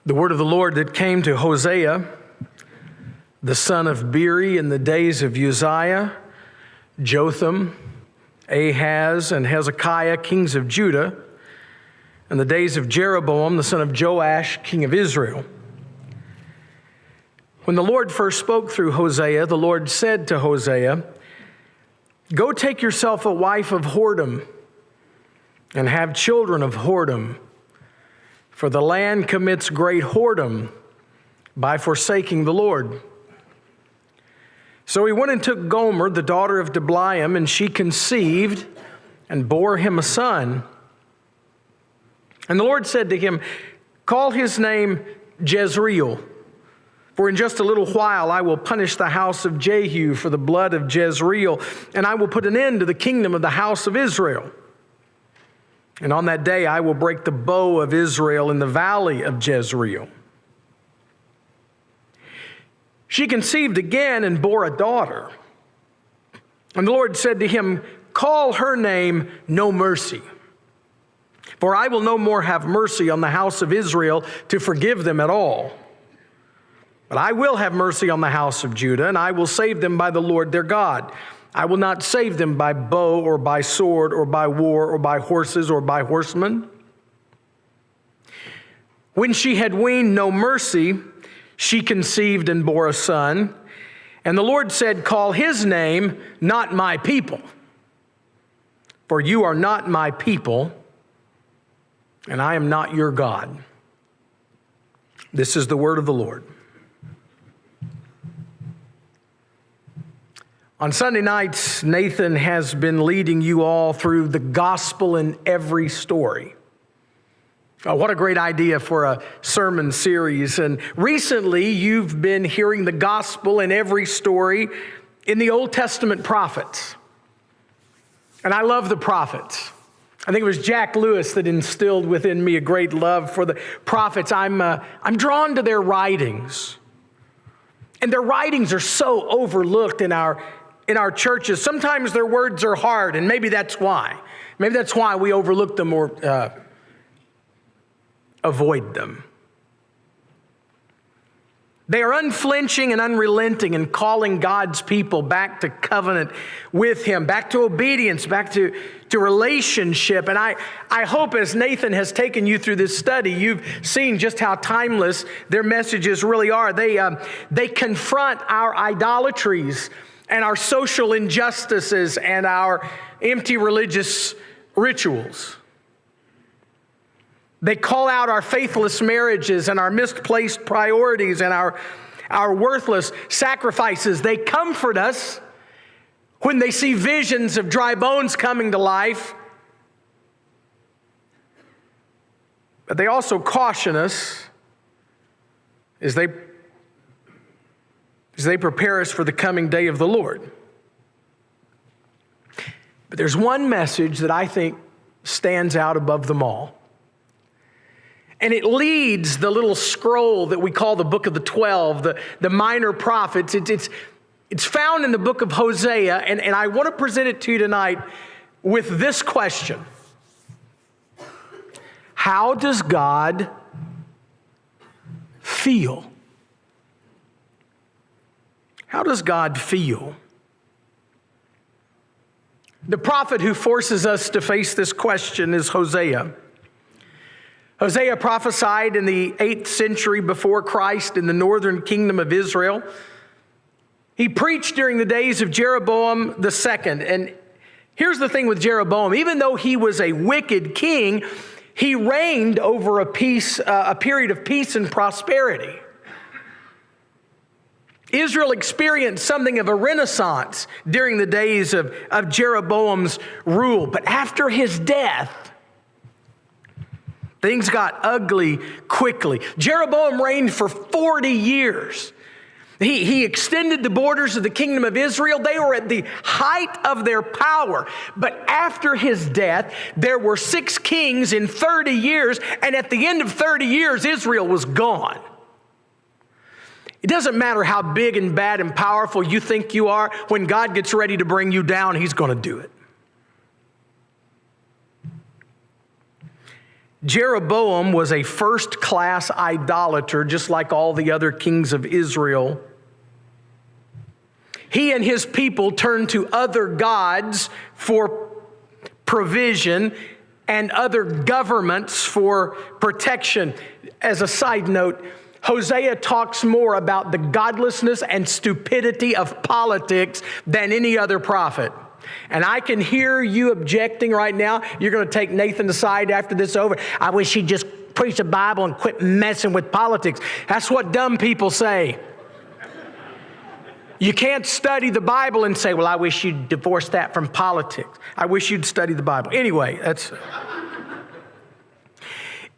The word of the Lord that came to Hosea, the son of Beeri, in the days of Uzziah, Jotham, Ahaz, and Hezekiah, kings of Judah, in the days of Jeroboam, the son of Joash, king of Israel. When the Lord first spoke through Hosea, the Lord said to Hosea, "Go take yourself a wife of whoredom and have children of whoredom, for the land commits great whoredom by forsaking the Lord." So he went and took Gomer, the daughter of Diblaim, and she conceived and bore him a son. And the Lord said to him, "Call his name Jezreel, for in just a little while I will punish the house of Jehu for the blood of Jezreel, and I will put an end to the kingdom of the house of Israel. And on that day I will break the bow of Israel in the valley of Jezreel." She conceived again and bore a daughter. And the Lord said to him, "Call her name No Mercy, for I will no more have mercy on the house of Israel to forgive them at all. But I will have mercy on the house of Judah, and I will save them by the Lord their God. I will not save them by bow or by sword or by war or by horses or by horsemen." When she had weaned No Mercy, she conceived and bore a son. And the Lord said, "Call his name Not My People, for you are not my people, and I am not your God." This is the word of the Lord. On Sunday nights, Nathan has been leading you all through the gospel in every story. What a great idea for a sermon series. And recently, you've been hearing the gospel in every story in the Old Testament prophets. And I love the prophets. I think it was Jack Lewis that instilled within me a great love for the prophets. I'm drawn to their writings. And their writings are so overlooked in our churches. Sometimes their words are hard, and maybe that's why. Maybe that's why we overlook them or avoid them. They are unflinching and unrelenting in calling God's people back to covenant with Him, back to obedience, back to relationship. And I hope as Nathan has taken you through this study, you've seen just how timeless their messages really are. They confront our idolatries and our social injustices and our empty religious rituals. They call out our faithless marriages and our misplaced priorities and our worthless sacrifices. They comfort us when they see visions of dry bones coming to life. But they also caution us as they prepare us for the coming day of the Lord. But there's one message that I think stands out above them all. And it leads the little scroll that we call the Book of the 12, the minor prophets. It's found in the book of Hosea, and I want to present it to you tonight with this question. How does God feel? How does God feel? The prophet who forces us to face this question is Hosea. Hosea prophesied in the 8th century before Christ in the northern kingdom of Israel. He preached during the days of Jeroboam II. And here's the thing with Jeroboam. Even though he was a wicked king, he reigned over a period of peace and prosperity. Israel experienced something of a renaissance during the days of Jeroboam's rule. But after his death, things got ugly quickly. Jeroboam reigned for 40 years. He extended the borders of the kingdom of Israel. They were at the height of their power. But after his death, there were 6 kings in 30 years. And at the end of 30 years, Israel was gone. It doesn't matter how big and bad and powerful you think you are. When God gets ready to bring you down, He's going to do it. Jeroboam was a first-class idolater, just like all the other kings of Israel. He and his people turned to other gods for provision and other governments for protection. As a side note, Hosea talks more about the godlessness and stupidity of politics than any other prophet. And I can hear you objecting right now. You're going to take Nathan aside after this is over. I wish he'd just preach the Bible and quit messing with politics. That's what dumb people say. You can't study the Bible and say, well, I wish you'd divorce that from politics. I wish you'd study the Bible. Anyway,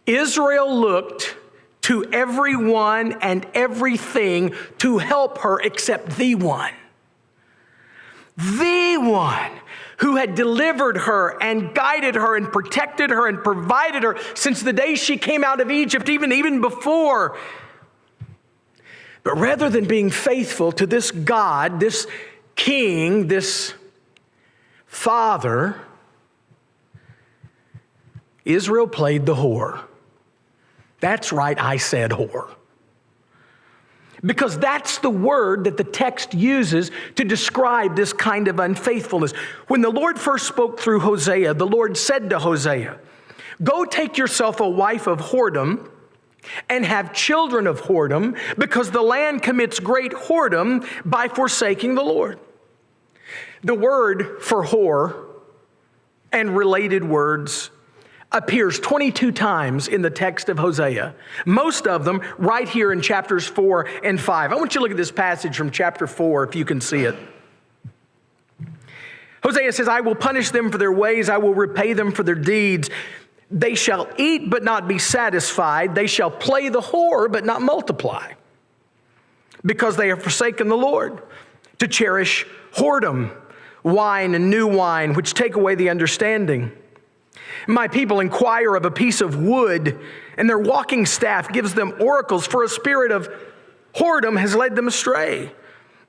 Israel looked to everyone and everything to help her except the one who had delivered her and guided her and protected her and provided her since the day she came out of Egypt, even before. But rather than being faithful to this God, this king, this father, Israel played the whore. That's right, I said whore. Because that's the word that the text uses to describe this kind of unfaithfulness. When the Lord first spoke through Hosea, the Lord said to Hosea, go take yourself a wife of whoredom and have children of whoredom, because the land commits great whoredom by forsaking the Lord. The word for whore and related words appears 22 times in the text of Hosea, most of them right here in chapters 4 and 5. I want you to look at this passage from chapter 4, if you can see it. Hosea says, I will punish them for their ways, I will repay them for their deeds. They shall eat but not be satisfied, they shall play the whore but not multiply, because they have forsaken the Lord to cherish whoredom, wine and new wine, which take away the understanding. My people inquire of a piece of wood, and their walking staff gives them oracles, for a spirit of whoredom has led them astray.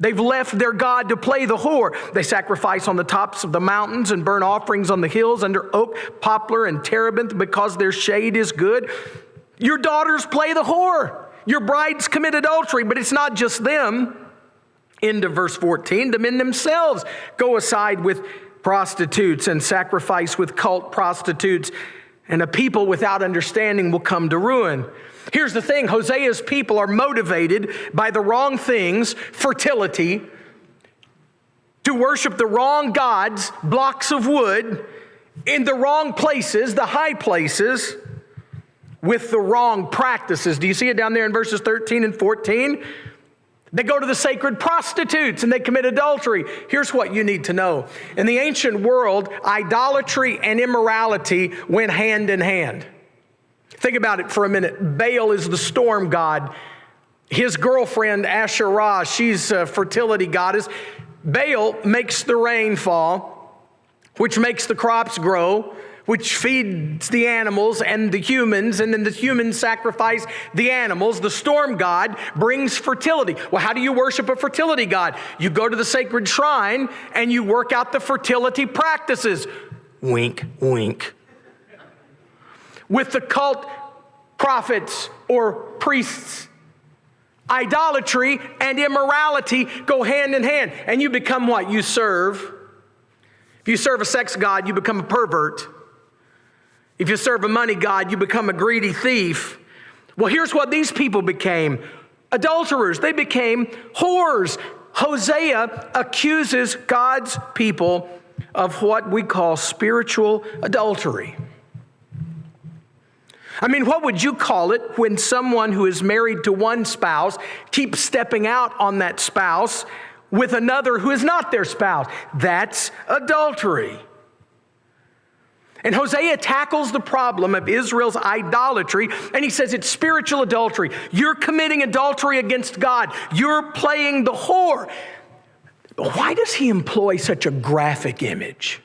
They've left their God to play the whore. They sacrifice on the tops of the mountains and burn offerings on the hills under oak, poplar, and terebinth, because their shade is good. Your daughters play the whore. Your brides commit adultery, but it's not just them. Into verse 14, the men themselves go aside with prostitutes and sacrifice with cult prostitutes, and a people without understanding will come to ruin. Here's the thing, Hosea's people are motivated by the wrong things, fertility, to worship the wrong gods, blocks of wood, in the wrong places, the high places, with the wrong practices. Do you see it down there in verses 13 and 14? They go to the sacred prostitutes and they commit adultery. Here's what you need to know. In the ancient world, idolatry and immorality went hand in hand. Think about it for a minute. Baal is the storm god. His girlfriend, Asherah, she's a fertility goddess. Baal makes the rain fall, which makes the crops grow, which feeds the animals and the humans, and then the humans sacrifice the animals. The storm god brings fertility. Well, how do you worship a fertility god? You go to the sacred shrine and you work out the fertility practices. Wink, wink. With the cult prophets or priests, idolatry and immorality go hand in hand. And you become what? You serve. If you serve a sex god, you become a pervert. If you serve a money god, you become a greedy thief. Well, here's what these people became. Adulterers. They became whores. Hosea accuses God's people of what we call spiritual adultery. I mean, what would you call it when someone who is married to one spouse keeps stepping out on that spouse with another who is not their spouse? That's adultery. And Hosea tackles the problem of Israel's idolatry, and he says it's spiritual adultery. You're committing adultery against God. You're playing the whore. But why does he employ such a graphic image?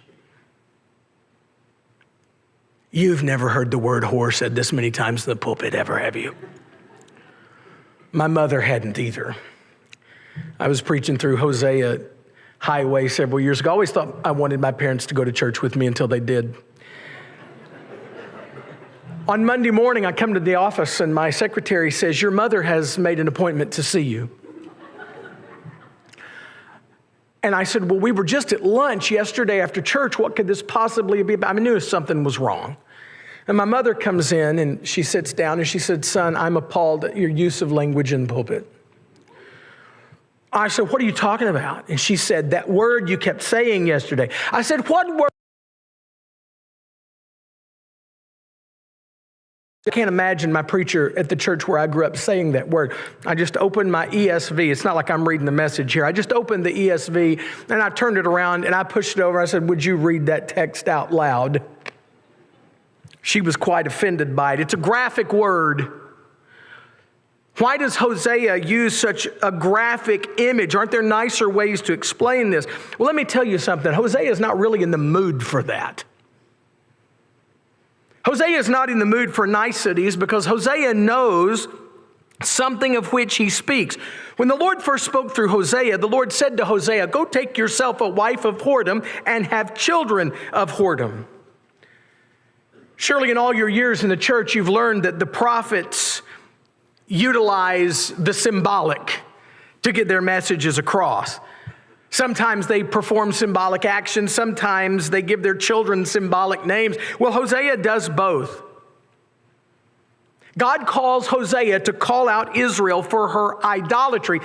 You've never heard the word whore said this many times in the pulpit, ever, have you? My mother hadn't either. I was preaching through Hosea Highway several years ago. I always thought I wanted my parents to go to church with me until they did. On Monday morning, I come to the office and my secretary says, "Your mother has made an appointment to see you." And I said, "Well, we were just at lunch yesterday after church. What could this possibly be about?" I knew something was wrong. And my mother comes in and she sits down and she said, "Son, I'm appalled at your use of language in the pulpit." I said, "What are you talking about?" And she said, "That word you kept saying yesterday." I said, "What word?" I can't imagine my preacher at the church where I grew up saying that word. I just opened my ESV. It's not like I'm reading the message here. I just opened the ESV and I turned it around and I pushed it over. I said, "Would you read that text out loud?" She was quite offended by it. It's a graphic word. Why does Hosea use such a graphic image? Aren't there nicer ways to explain this? Well, let me tell you something. Hosea is not really in the mood for that. Hosea is not in the mood for niceties because Hosea knows something of which he speaks. When the Lord first spoke through Hosea, the Lord said to Hosea, "Go take yourself a wife of whoredom and have children of whoredom." Surely in all your years in the church, you've learned that the prophets utilize the symbolic to get their messages across. Sometimes they perform symbolic actions. Sometimes they give their children symbolic names. Well, Hosea does both. God calls Hosea to call out Israel for her idolatry.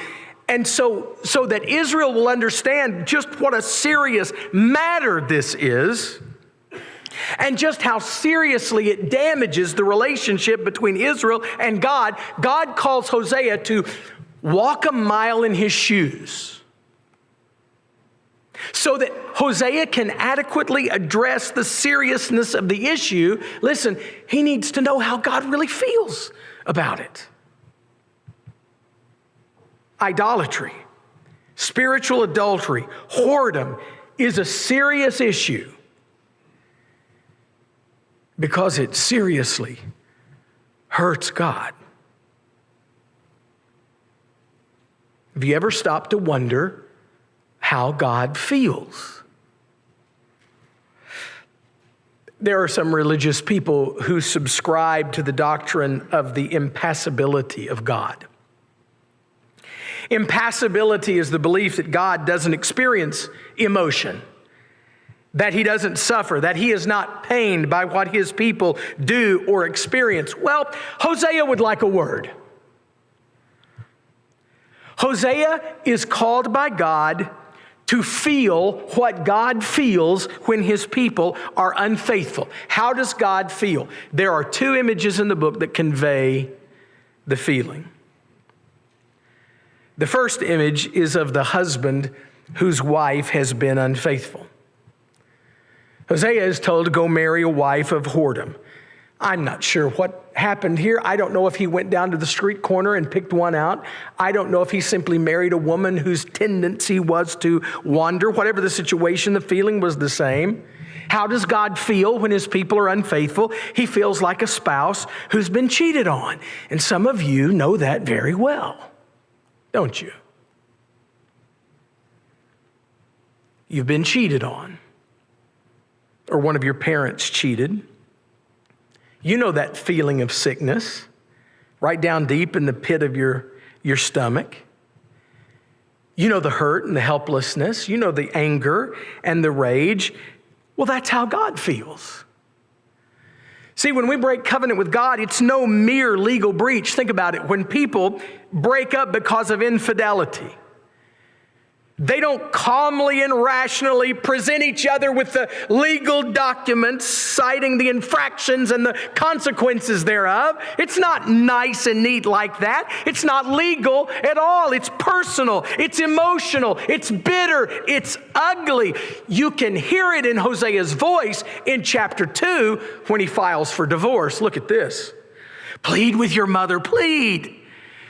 And so that Israel will understand just what a serious matter this is and just how seriously it damages the relationship between Israel and God, God calls Hosea to walk a mile in his shoes, so that Hosea can adequately address the seriousness of the issue. Listen, he needs to know how God really feels about it. Idolatry, spiritual adultery, whoredom is a serious issue because it seriously hurts God. Have you ever stopped to wonder how God feels? There are some religious people who subscribe to the doctrine of the impassibility of God. Impassibility is the belief that God doesn't experience emotion, that he doesn't suffer, that he is not pained by what his people do or experience. Well, Hosea would like a word. Hosea is called by God to feel what God feels when his people are unfaithful. How does God feel? There are two images in the book that convey the feeling. The first image is of the husband whose wife has been unfaithful. Hosea is told to go marry a wife of whoredom. I'm not sure what happened here. I don't know if he went down to the street corner and picked one out. I don't know if he simply married a woman whose tendency was to wander. Whatever the situation, the feeling was the same. How does God feel when his people are unfaithful? He feels like a spouse who's been cheated on. And some of you know that very well, don't you? You've been cheated on, or one of your parents cheated. You know that feeling of sickness right down deep in the pit of your stomach. You know the hurt and the helplessness. You know the anger and the rage. Well, that's how God feels. See, when we break covenant with God, it's no mere legal breach. Think about it. When people break up because of infidelity, they don't calmly and rationally present each other with the legal documents citing the infractions and the consequences thereof. It's not nice and neat like that. It's not legal at all. It's personal. It's emotional. It's bitter. It's ugly. You can hear it in Hosea's voice in chapter 2 when he files for divorce. Look at this. Plead with your mother. Plead.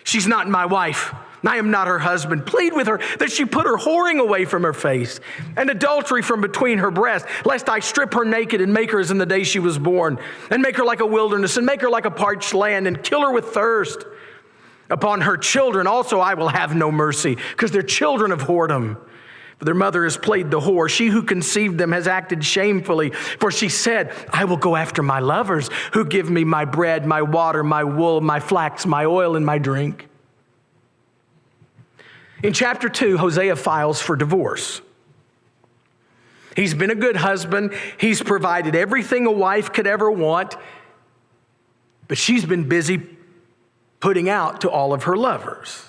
She's not my wife. I am not her husband. Plead with her that she put her whoring away from her face and adultery from between her breasts, lest I strip her naked and make her as in the day she was born, and make her like a wilderness, and make her like a parched land, and kill her with thirst. Upon her children also I will have no mercy, because they're children of whoredom. Their mother has played the whore. She who conceived them has acted shamefully. For she said, I will go after my lovers who give me my bread, my water, my wool, my flax, my oil, and my drink. In chapter 2, Hosea files for divorce. He's been a good husband. He's provided everything a wife could ever want. But she's been busy putting out to all of her lovers.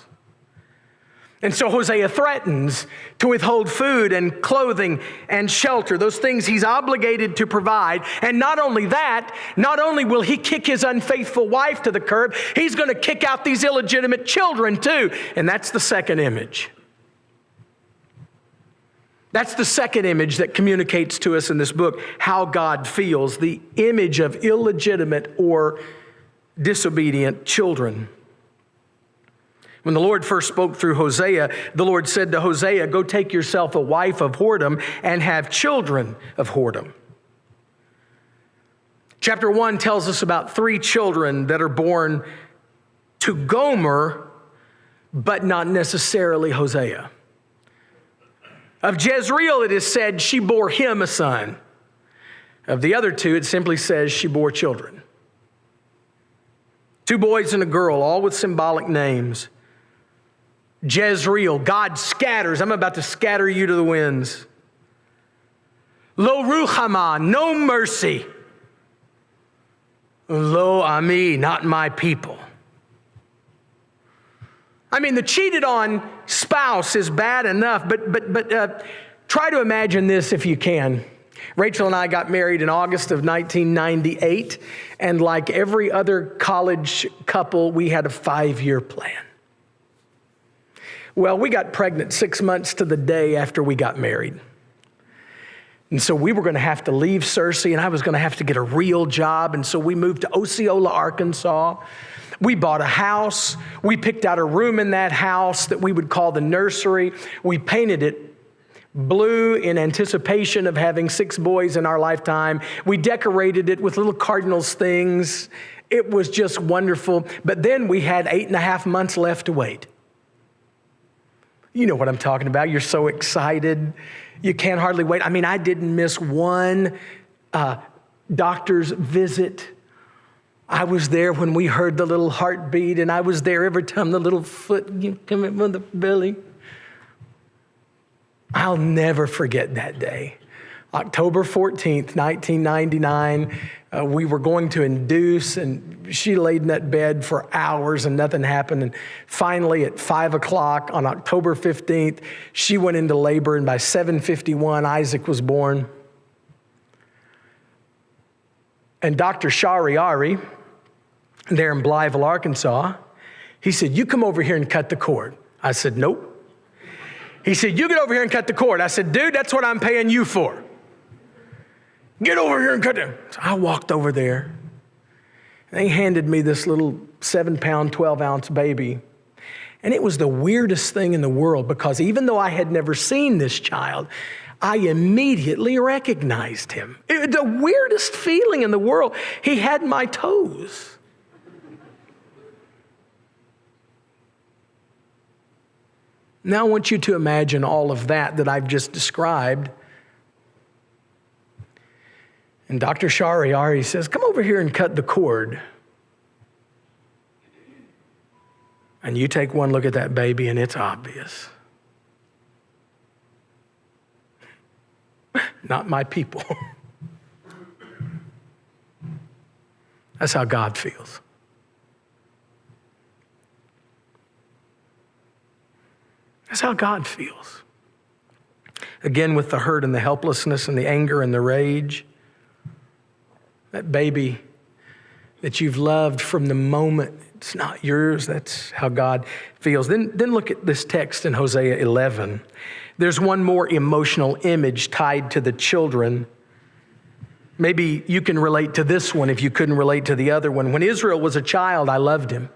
And so Hosea threatens to withhold food and clothing and shelter, those things he's obligated to provide. And not only that, not only will he kick his unfaithful wife to the curb, he's going to kick out these illegitimate children too. And that's the second image. That's the second image that communicates to us in this book how God feels, the image of illegitimate or disobedient children. When the Lord first spoke through Hosea, the Lord said to Hosea, go take yourself a wife of whoredom and have children of whoredom. Chapter 1 tells us about 3 children that are born to Gomer, but not necessarily Hosea. Of Jezreel, it is said she bore him a son. Of the other 2, it simply says she bore children. 2 boys and a girl, all with symbolic names. Jezreel, God scatters. I'm about to scatter you to the winds. Lo ruchama, no mercy. Lo ami, not my people. I mean, the cheated on spouse is bad enough, but try to imagine this if you can. Rachel and I got married in August of 1998, and like every other college couple, we had a 5-year plan. Well, we got pregnant 6 months to the day after we got married. And so we were going to have to leave Searcy, and I was going to have to get a real job. And so we moved to Osceola, Arkansas. We bought a house. We picked out a room in that house that we would call the nursery. We painted it blue in anticipation of having 6 boys in our lifetime. We decorated it with little Cardinals things. It was just wonderful. But then we had 8.5 months left to wait. You know what I'm talking about. You're so excited. You can't hardly wait. I mean, I didn't miss one doctor's visit. I was there when we heard the little heartbeat, and I was there every time the little foot came in from the belly. I'll never forget that day. October 14th, 1999, we were going to induce, and she laid in that bed for hours and nothing happened. And finally at 5 o'clock on October 15th, she went into labor, and by 7:51, Isaac was born. And Dr. Shariari, there in Blytheville, Arkansas, he said, you come over here and cut the cord. I said, nope. He said, you get over here and cut the cord. I said, dude, that's what I'm paying you for. Get over here and cut it. So I walked over there. And they handed me this little 7-pound, 12-ounce baby. And it was the weirdest thing in the world, because even though I had never seen this child, I immediately recognized him. The weirdest feeling in the world. He had my toes. Now I want you to imagine all of that I've just described. And Dr. Shariari says, come over here and cut the cord. And you take one look at that baby and it's obvious. Not my people. That's how God feels. That's how God feels. Again, with the hurt and the helplessness and the anger and the rage. That baby that you've loved from the moment it's not yours, that's how God feels. Then look at this text in Hosea 11. There's one more emotional image tied to the children. Maybe you can relate to this one if you couldn't relate to the other one. When Israel was a child, I loved him.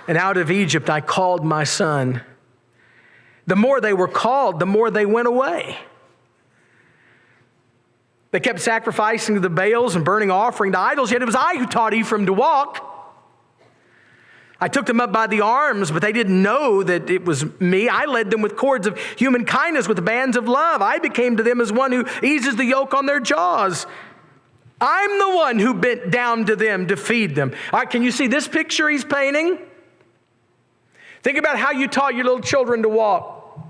And out of Egypt, I called my son. The more they were called, the more they went away. They kept sacrificing to the Baals and burning offering to idols, yet it was I who taught Ephraim to walk. I took them up by the arms, but they didn't know that it was me. I led them with cords of human kindness, with bands of love. I became to them as one who eases the yoke on their jaws. I'm the one who bent down to them to feed them. All right, can you see this picture he's painting? Think about how you taught your little children to walk.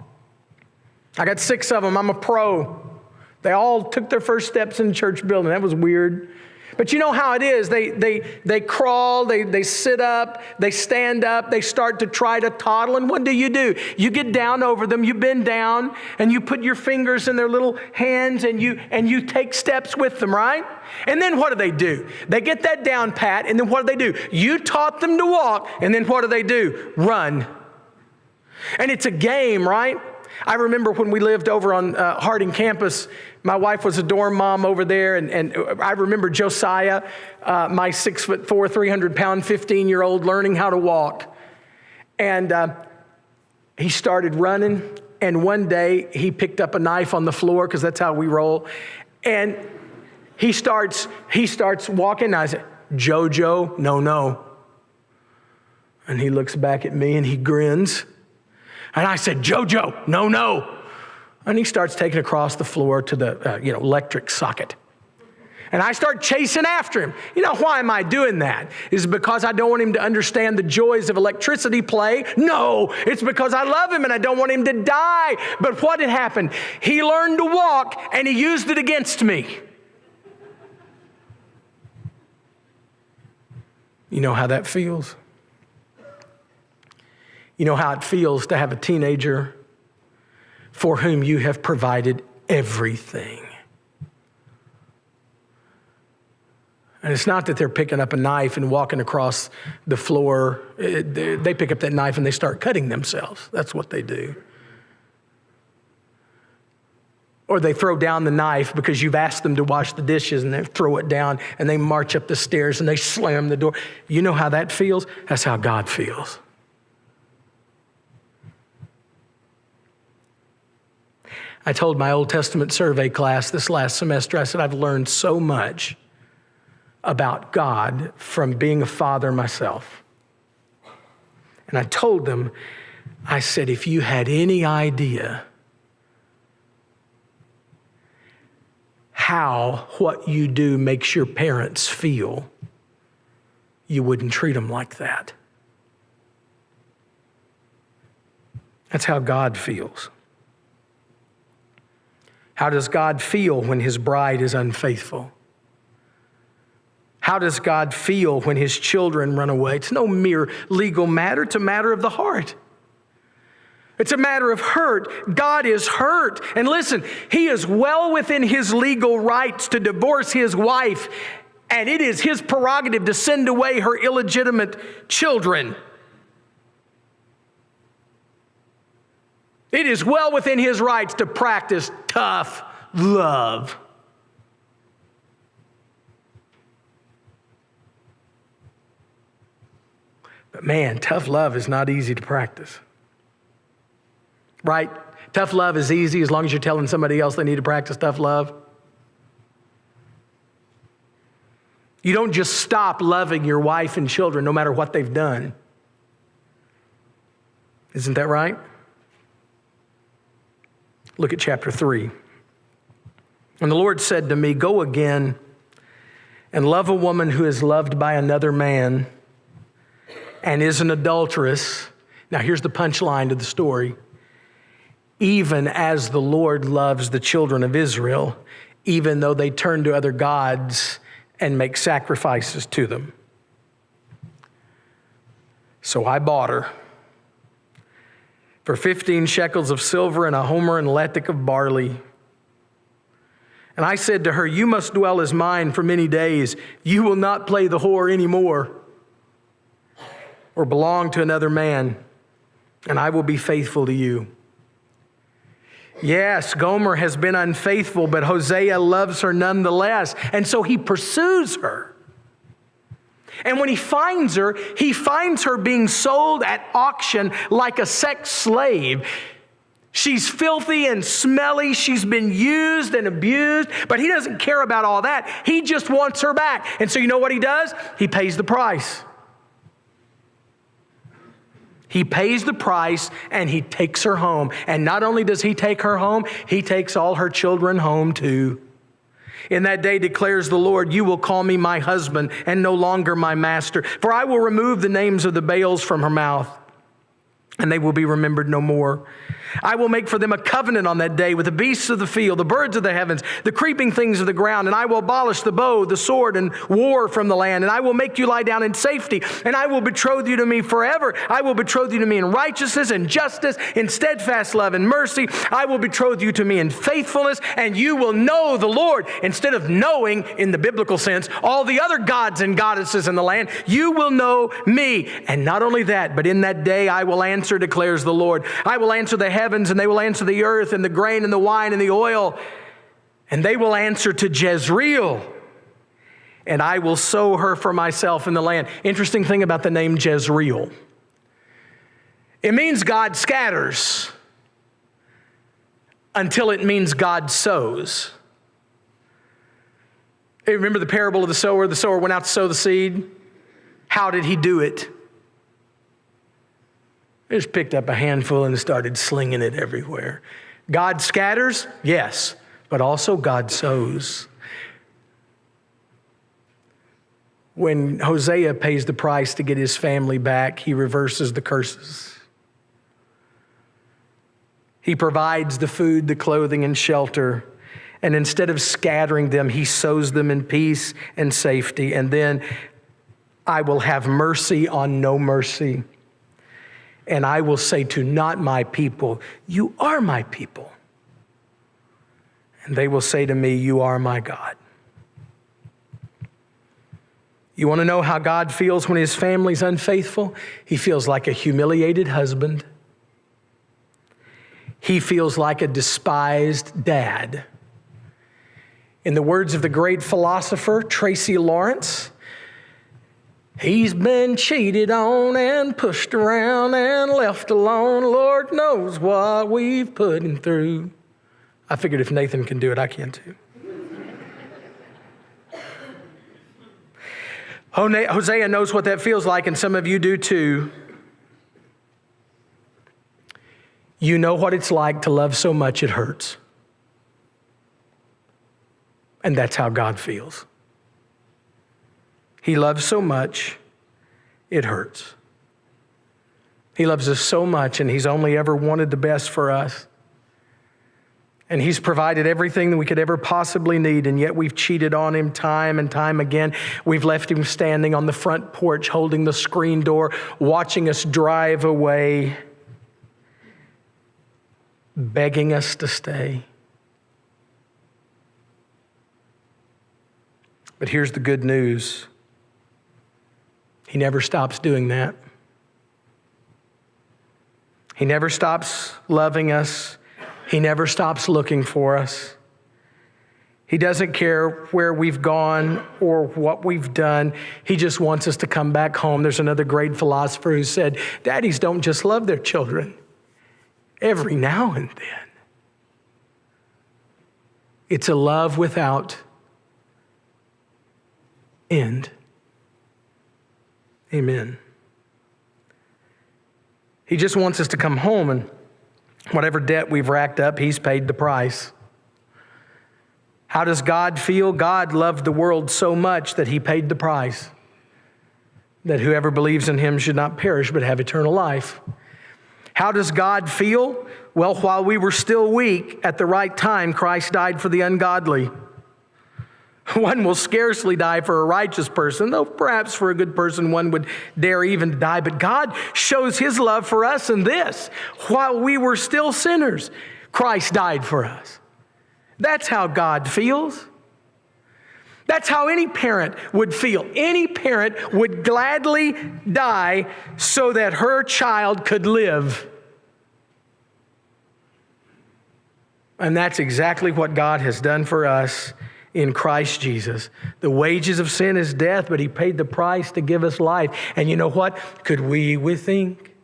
I got 6 of them. I'm a pro. They all took their first steps in the church building. That was weird. But you know how it is. They crawl, they sit up, they stand up, they start to try to toddle. And what do? You get down over them, you bend down, and you put your fingers in their little hands, and you take steps with them, right? And then what do? They get that down pat, and then what do? You taught them to walk, and then what do? Run. And it's a game, right? I remember when we lived over on Harding campus, my wife was a dorm mom over there, and I remember Josiah, my 6'4", 300-pound, 15-year-old, learning how to walk. And he started running, and one day he picked up a knife on the floor, because that's how we roll, and he starts walking, and I said, "Jojo, no." And he looks back at me, and he grins. And I said, "Jojo, no." And he starts taking across the floor to the electric socket. And I start chasing after him. You know, why am I doing that? Is it because I don't want him to understand the joys of electricity play? No, it's because I love him and I don't want him to die. But what had happened? He learned to walk and he used it against me. You know how that feels? You know how it feels to have a teenager for whom you have provided everything. And it's not that they're picking up a knife and walking across the floor. They pick up that knife and they start cutting themselves. That's what they do. Or they throw down the knife because you've asked them to wash the dishes, and they throw it down and they march up the stairs and they slam the door. You know how that feels? That's how God feels. I told my Old Testament survey class this last semester, I said, I've learned so much about God from being a father myself. And I told them, I said, if you had any idea how what you do makes your parents feel, you wouldn't treat them like that. That's how God feels. How does God feel when his bride is unfaithful? How does God feel when his children run away? It's no mere legal matter. It's a matter of the heart. It's a matter of hurt. God is hurt. And listen, he is well within his legal rights to divorce his wife, and it is his prerogative to send away her illegitimate children. It is well within his rights to practice tough love. But man, tough love is not easy to practice. Right? Tough love is easy as long as you're telling somebody else they need to practice tough love. You don't just stop loving your wife and children no matter what they've done. Isn't that right? Look at chapter 3. And the Lord said to me, go again and love a woman who is loved by another man and is an adulteress. Now here's the punchline to the story. Even as the Lord loves the children of Israel, even though they turn to other gods and make sacrifices to them. So I bought her for 15 shekels of silver and a homer and letic of barley. And I said to her, you must dwell as mine for many days. You will not play the whore anymore or belong to another man, and I will be faithful to you. Yes, Gomer has been unfaithful, but Hosea loves her nonetheless. And so he pursues her. And when he finds her being sold at auction like a sex slave. She's filthy and smelly. She's been used and abused, but he doesn't care about all that. He just wants her back. And so you know what he does? He pays the price. He pays the price and he takes her home. And not only does he take her home, he takes all her children home too. In that day declares the Lord, you will call me my husband and no longer my master. For I will remove the names of the Baals from her mouth, and they will be remembered no more. I will make for them a covenant on that day with the beasts of the field, the birds of the heavens, the creeping things of the ground, and I will abolish the bow, the sword, and war from the land, and I will make you lie down in safety, and I will betroth you to me forever. I will betroth you to me in righteousness and justice, in steadfast love and mercy. I will betroth you to me in faithfulness, and you will know the Lord. Instead of knowing, in the biblical sense, all the other gods and goddesses in the land, you will know me. And not only that, but in that day I will answer, declares the Lord. I will answer the heavens, and they will answer the earth, and the grain, and the wine, and the oil, and they will answer to Jezreel, and I will sow her for myself in the land. Interesting thing about the name Jezreel. It means God scatters until it means God sows. Hey, remember the parable of the sower? The sower went out to sow the seed. How did he do it? He just picked up a handful and started slinging it everywhere. God scatters, yes, but also God sows. When Hosea pays the price to get his family back, he reverses the curses. He provides the food, the clothing, and shelter. And instead of scattering them, he sows them in peace and safety. And then, I will have mercy on no mercy. And I will say to not my people, you are my people. And they will say to me, you are my God. You want to know how God feels when his family's unfaithful? He feels like a humiliated husband. He feels like a despised dad. In the words of the great philosopher Tracy Lawrence, he's been cheated on and pushed around and left alone. Lord knows what we've put him through. I figured if Nathan can do it, I can too. Hosea knows what that feels like, and some of you do too. You know what it's like to love so much it hurts. And that's how God feels. He loves so much, it hurts. He loves us so much, and he's only ever wanted the best for us. And he's provided everything that we could ever possibly need, and yet we've cheated on him time and time again. We've left him standing on the front porch, holding the screen door, watching us drive away, begging us to stay. But here's the good news. He never stops doing that. He never stops loving us. He never stops looking for us. He doesn't care where we've gone or what we've done. He just wants us to come back home. There's another great philosopher who said, daddies don't just love their children every now and then. It's a love without end. Amen. He just wants us to come home, and whatever debt we've racked up, he's paid the price. How does God feel? God loved the world so much that he paid the price, that whoever believes in him should not perish but have eternal life. How does God feel? Well, while we were still weak, at the right time, Christ died for the ungodly. One will scarcely die for a righteous person, though perhaps for a good person one would dare even die. But God shows his love for us in this. While we were still sinners, Christ died for us. That's how God feels. That's how any parent would feel. Any parent would gladly die so that her child could live. And that's exactly what God has done for us in Christ Jesus. The wages of sin is death, but he paid the price to give us life. And you know what? Could we think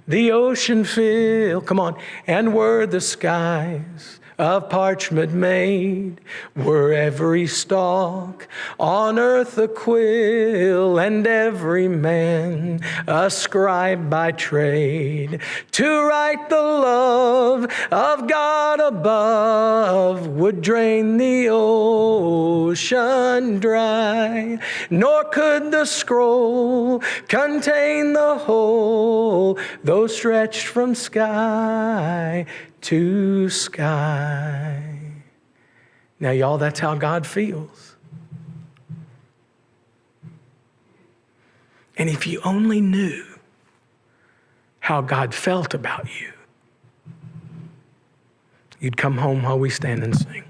the ocean fill, come on, and were the skies of parchment made, were every stalk on earth a quill, and every man a scribe by trade, to write the love of God above would drain the ocean dry, nor could the scroll contain the whole, though stretched from sky to sky. Now, y'all, that's how God feels. And if you only knew how God felt about you, you'd come home while we stand and sing.